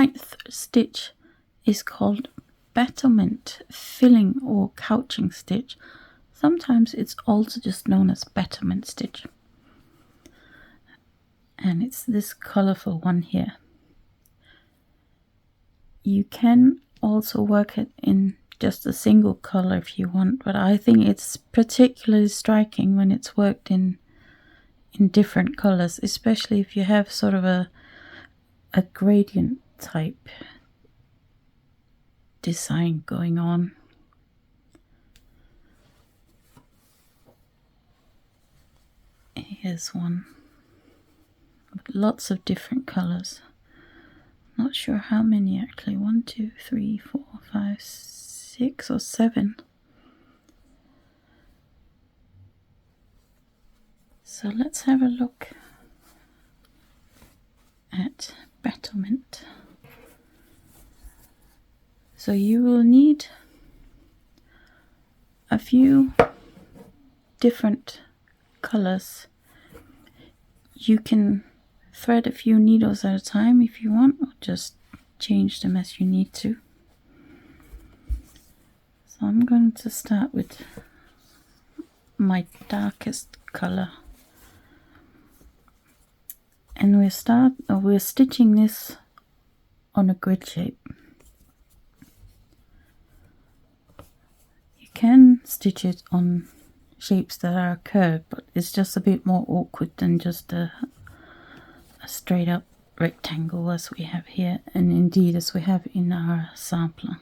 ninth stitch is called battlement filling or couching stitch. Sometimes it's also just known as battlement stitch. And it's this colorful one here. You can also work it in just a single color if you want, but I think it's particularly striking when it's worked in different colors, especially if you have sort of a gradient type design going on. Here's one with lots of different colors. Not sure how many actually. 1, 2, 3, 4, 5, 6 or 7. So let's have a look at battlement. So you will need a few different colors. You can thread a few needles at a time if you want, or just change them as you need to. So I'm going to start with my darkest color, and we're stitching this on a grid shape. You can stitch it on shapes that are curved, but it's just a bit more awkward than just a straight up rectangle as we have here, and indeed as we have in our sampler.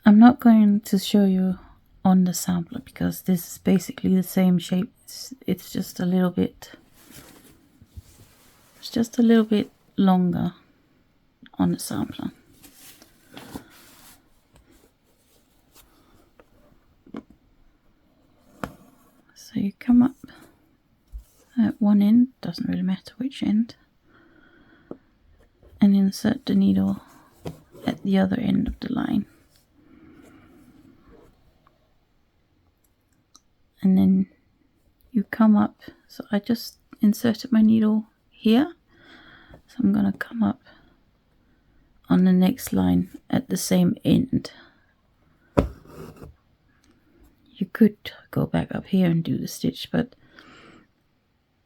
I'm not going to show you on the sampler because this is basically the same shape. It's just a little bit longer on the sampler. So you come up at one end, doesn't really matter which end, and insert the needle at the other end of the line. And then you come up, so I just inserted my needle here, so I'm going to come up on the next line at the same end. You could go back up here and do the stitch, but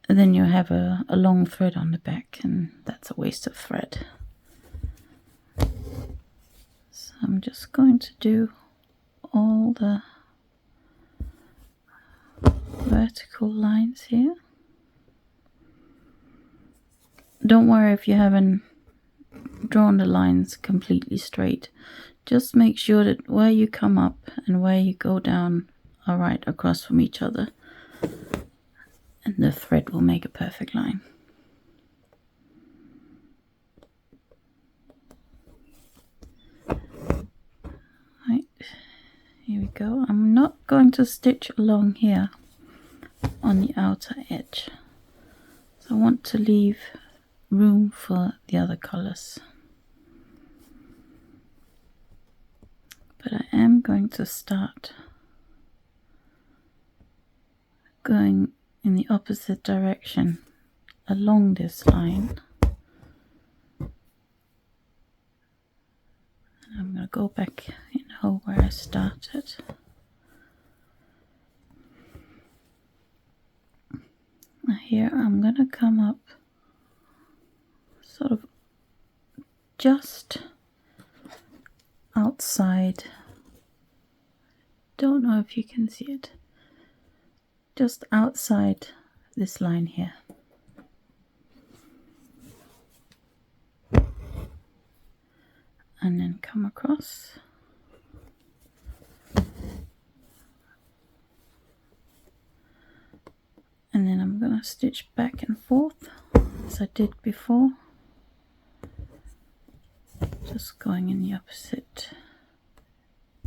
then you have a long thread on the back, and that's a waste of thread. So I'm just going to do all the vertical lines here. Don't worry if you haven't drawn the lines completely straight. Just make sure that where you come up and where you go down are right across from each other, and the thread will make a perfect line. Right, here we go. I'm not going to stitch along here on the outer edge, so I want to leave room for the other colors. But I am going to start going in the opposite direction along this line. And I'm going to go back in the hole where I started. Now here I'm going to come up sort of just outside. Don't know if you can see it. Just outside this line here. And then come across. And then I'm going to stitch back and forth as I did before. Just going in the opposite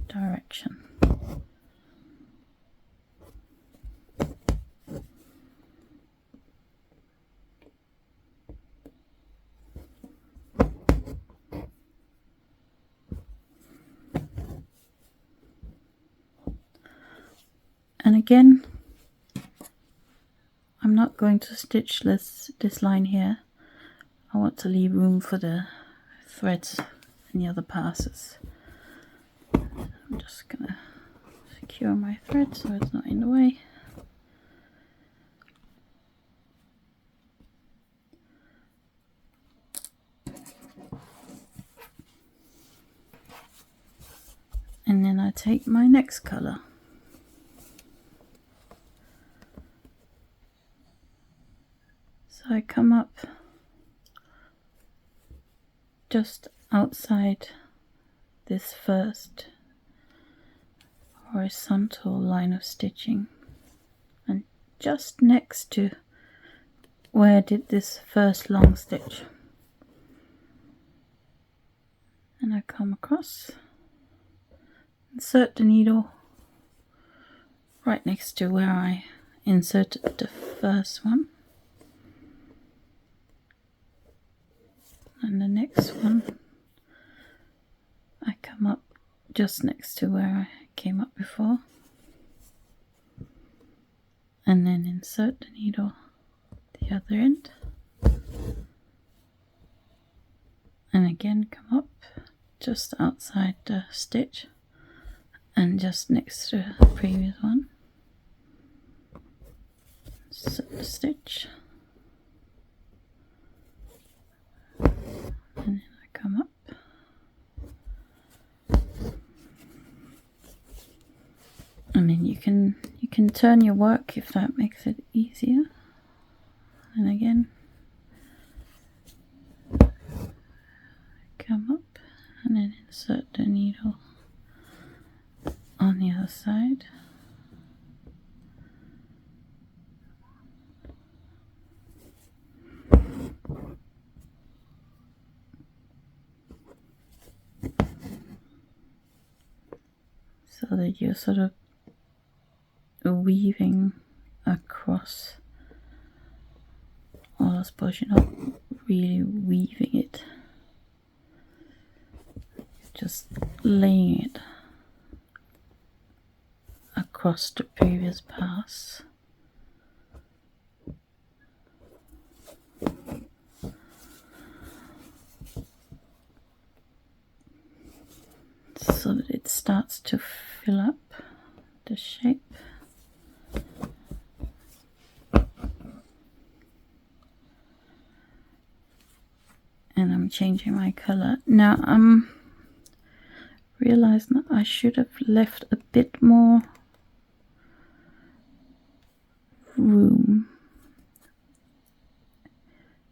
direction. And again, I'm not going to stitch this line here. I want to leave room for the threads and the other passes. I'm just gonna secure my thread so it's not in the way. And then I take my next color. So I come up just outside this first horizontal line of stitching, and just next to where I did this first long stitch, and I come across, insert the needle right next to where I inserted the first one, and the next one I come up just next to where I came up before, and then insert the needle at the other end, and again come up just outside the stitch and just next to the previous one, insert the stitch, and then I come up. And then you can turn your work if that makes it easier. And again, come up and then insert the needle on the other side. So that you're sort of weaving across, well, I suppose you're not really weaving it, just laying it across the previous pass. So that it starts to fill up the shape. And I'm changing my color. Now I'm realizing that I should have left a bit more room,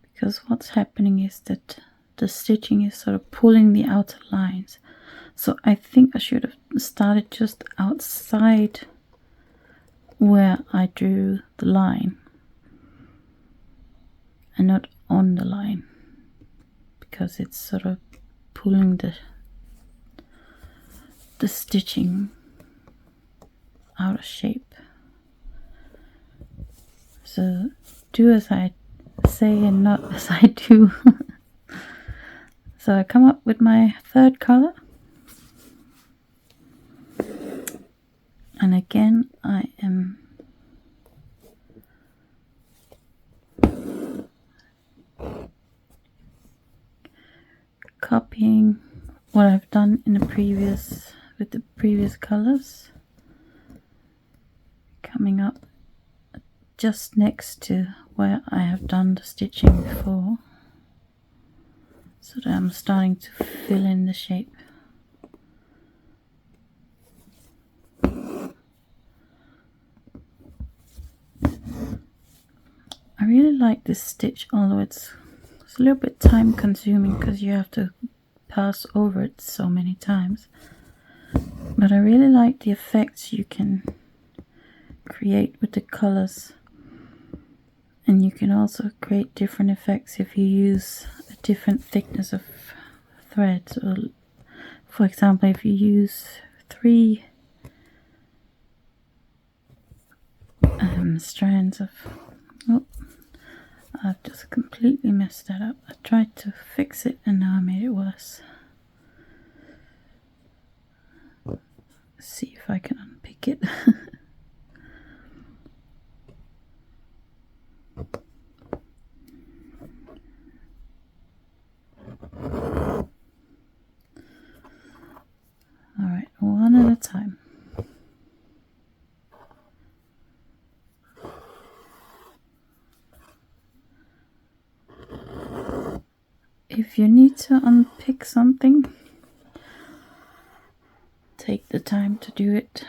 because what's happening is that the stitching is sort of pulling the outer lines. So I think I should have started just outside where I drew the line and not on the line, because it's sort of pulling the stitching out of shape. So do as I say and not as I do. So I come up with my third color, and again I am copying what I've done in the previous with the previous colors, coming up just next to where I have done the stitching before, so that I'm starting to fill in the shape. I really like this stitch, although it's a little bit time consuming because you have to pass over it so many times. But I really like the effects you can create with the colors. And you can also create different effects if you use a different thickness of threads. Or, for example, if you use 3 strands of... Oh, I've just completely messed that up. I tried to fix it and now I made it worse. Let's see if I can unpick it. if you need to unpick something, take the time to do it.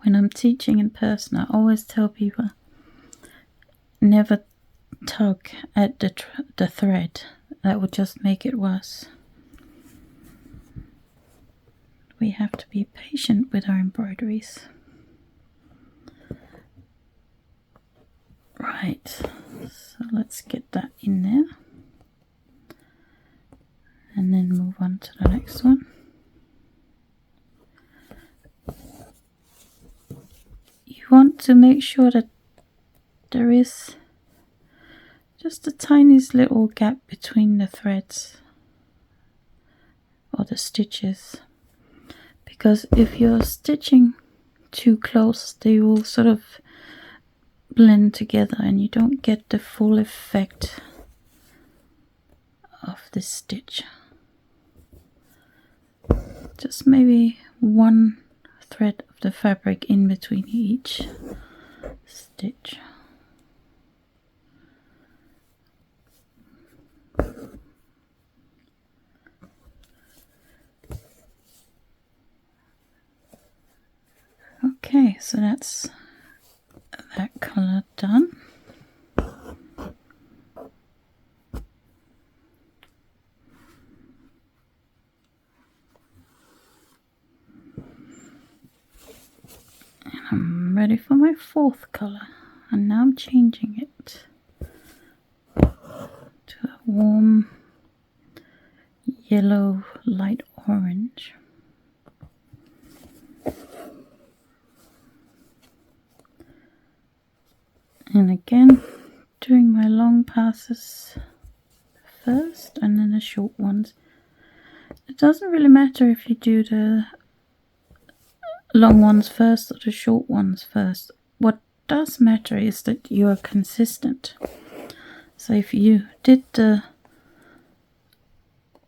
When I'm teaching in person, I always tell people, never tug at the thread. That would just make it worse. We have to be patient with our embroideries. Right, so let's get that in there. And then move on to the next one. You want to make sure that there is just the tiniest little gap between the threads or the stitches, because if you're stitching too close, they will sort of blend together and you don't get the full effect of this stitch. Just maybe one thread of the fabric in between each stitch. Okay, so that's that color done. And I'm ready for my fourth color, and now I'm changing it to a warm yellow light orange. And again, doing my long passes first and then the short ones. It doesn't really matter if you do the long ones first or the short ones first. What does matter is that you are consistent. So if you did the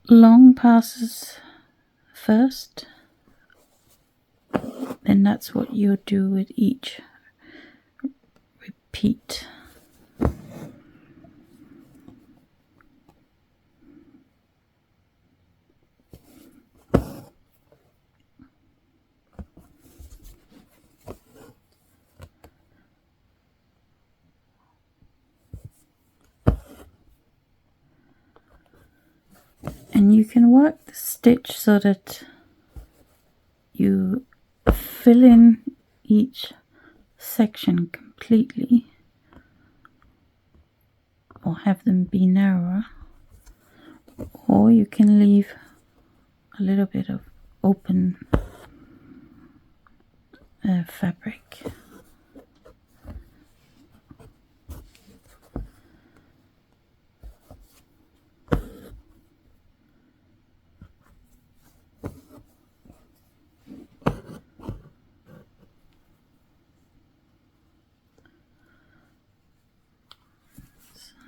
long passes first, then that's what you do with each repeat. And you can work the stitch so that you fill in each section completely, or have them be narrower, or you can leave a little bit of open fabric.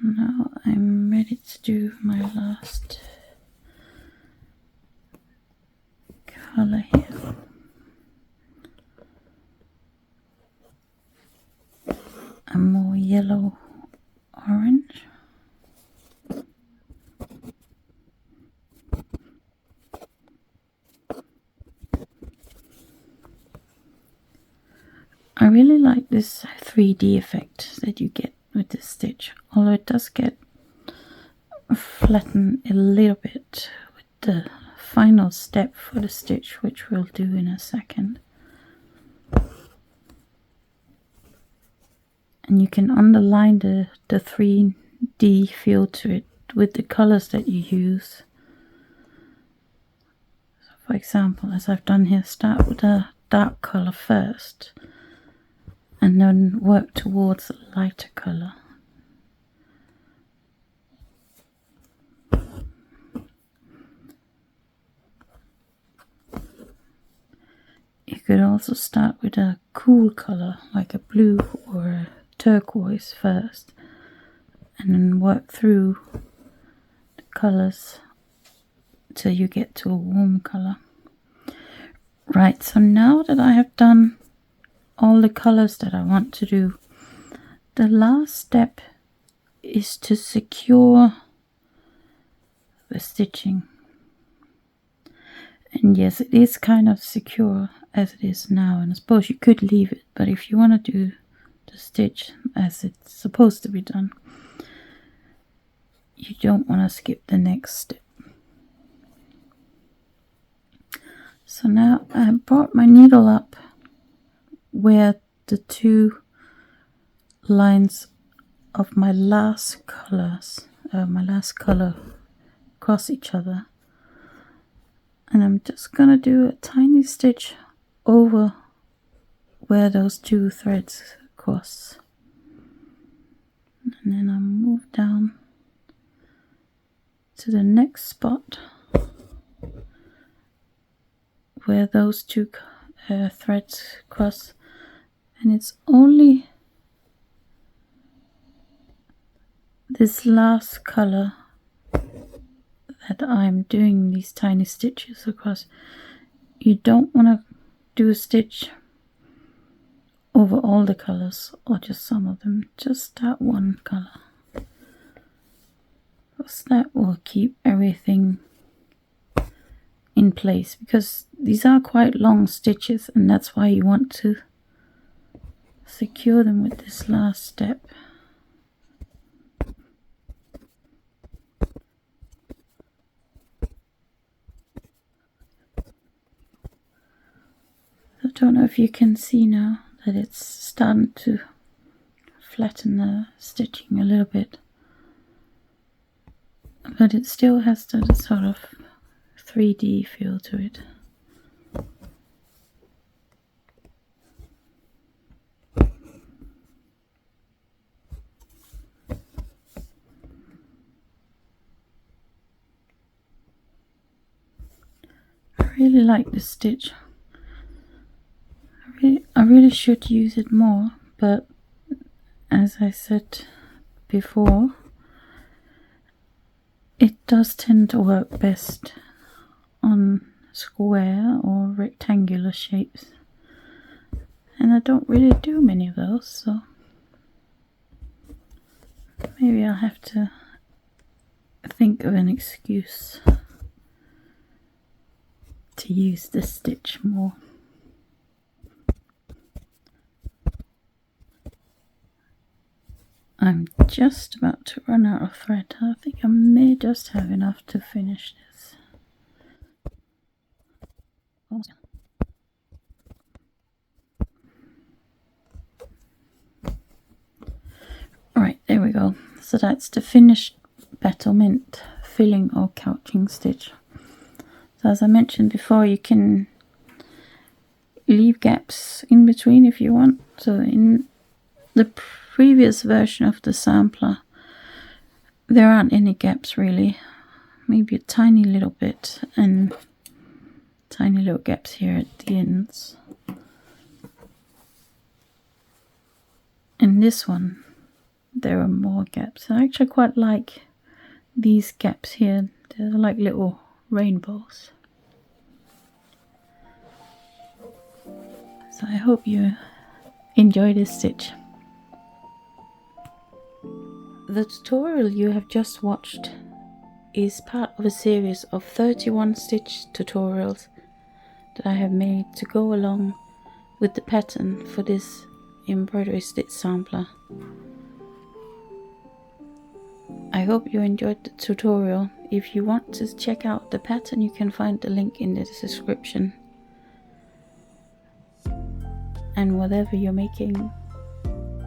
Now I'm ready to do my last color here. A more yellow orange. I really like this 3D effect that you get with this stitch, although it does get flattened a little bit with the final step for the stitch, which we'll do in a second. And you can underline the 3D feel to it with the colors that you use. So for example, as I've done here, start with a dark color first and then work towards a lighter color. You could also start with a cool color like a blue or a turquoise first, and then work through the colors till you get to a warm color. Right, so now that I have done all the colors that I want to do, the last step is to secure the stitching. And yes, it is kind of secure as it is now, and I suppose you could leave it, but if you want to do the stitch as it's supposed to be done, you don't want to skip the next step. So now I brought my needle up where the two lines of my last color cross each other, and I'm just gonna do a tiny stitch over where those two threads cross, and then I'll move down to the next spot where those two threads cross, and it's only this last color that I'm doing these tiny stitches across. You don't want to do a stitch over all the colors or just some of them, just that one color, because that will keep everything in place, because these are quite long stitches, and that's why you want to secure them with this last step. I don't know if you can see now that it's starting to flatten the stitching a little bit, but it still has that sort of 3D feel to it. I really like this stitch. I really should use it more, but as I said before, it does tend to work best on square or rectangular shapes, and I don't really do many of those, so maybe I'll have to think of an excuse to use this stitch more. I'm just about to run out of thread. I think I may just have enough to finish this. Alright, there we go. So that's the finished battlement filling or couching stitch. So as I mentioned before, you can leave gaps in between if you want. So in the previous version of the sampler, there aren't any gaps really, maybe a tiny little bit, and tiny little gaps here at the ends. In this one there are more gaps. I actually quite like these gaps here. They're like little rainbows. So I hope you enjoy this stitch. The tutorial you have just watched is part of a series of 31 stitch tutorials that I have made to go along with the pattern for this embroidery stitch sampler. I hope you enjoyed the tutorial. If you want to check out the pattern, you can find the link in the description. And whatever you're making,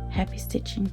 happy stitching.